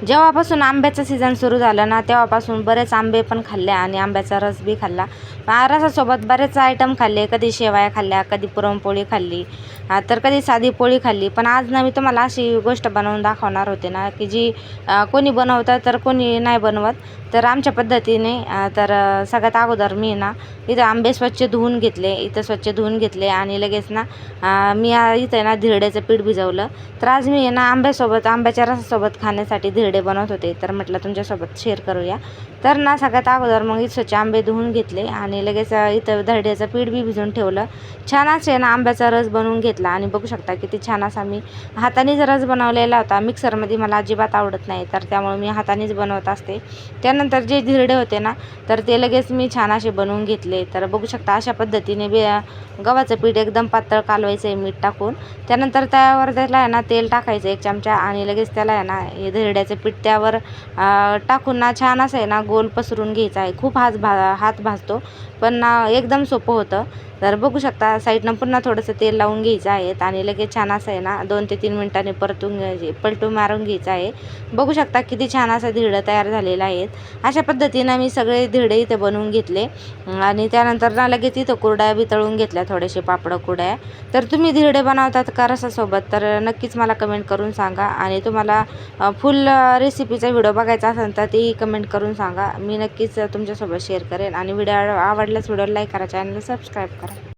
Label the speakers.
Speaker 1: जेव्हापासून आंब्याचं सीझन सुरू झालं ना तेव्हापासून बरेच आंबे पण खाल्ले आणि आंब्याचा रस बी खाल्ला. रसासोबत बरेच आयटम खाल्ले. कधी शेवया खाल्ल्या, कधी पुरणपोळी खाल्ली, तर कधी साधी पोळी खाल्ली. पण आज ना मी तुम्हाला अशी गोष्ट बनवून दाखवणार होते ना की जी कोणी बनवतं तर कोणी नाही बनवत. तर आमच्या पद्धतीने सगळ्यात अगोदर मी ना इथं आंबे स्वच्छ धुवून घेतले. आणि लगेच ना इथं ना धिरड्याचं पीठ भिजवलं. तर आज मी ना आंब्याच्या रसासोबत खाण्यासाठी धिरडे बनवत होते. तर म्हटलं तुमच्यासोबत शेअर करूया. तर ना सगळ्यात अगोदर मग स्वच्छ आंबे धुवून घेतले आणि लगेच इथं धिरड्याचं पीठ बी भिजवून ठेवलं. छान असे ना आंब्याचा रस बनवून घेतला आणि बघू शकता किती छान असा मी हातानेच रस बनवलेला होता. मिक्सरमध्ये मला अजिबात आवडत नाही, तर त्यामुळे मी हातानेच बनवत असते. त्यानंतर जे धिरडे होते ना तर ते लगेच मी छान असे बनवून घेतले. तर बघू शकता अशा पद्धतीने गव्हाचं पीठ एकदम पातळ कालवायचं आहे मीठ टाकून. त्यानंतर त्याला आहे ना तेल टाकायचं 1 चमचा आणि लगेच त्याला आहे ना हे धिरड्याचं पीठ त्यावर टाकून ना छान असं आहे ना गोल पसरून घ्यायचा आहे. खूप हात भाजतो, पण एकदम सोपं होतं. तर बघू शकता साईडनं पुन्हा थोडंसं तेल लावून घ्यायचं आहे आणि लगेच छान असं आहे ना 2 ते 3 मिनिटांनी पलटून मारून घ्यायचं आहे. बघू शकता किती छान असं धिरडं तयार झालेलं आहे. अशा पद्धतीनं मी सगळे धिरडे इथे बनवून घेतले आणि त्यानंतर ना लगेच इथं कुरडया बी तळून घेतल्या, थोडेसे पापड कुरडया. तर तुम्ही धिरडे बनवतात का रसासोबत तर नक्कीच मला कमेंट करून सांगा. आणि तुम्हाला फुल रेसिपीचा व्हिडिओ बघायचा असेल तर तेही कमेंट करून सांगा. मी नक्कीच तुमच्यासोबत शेअर करेन. आणि व्हिडिओ आवडल्यास व्हिडिओला लाईक करा, चॅनलला सबस्क्राईब करा.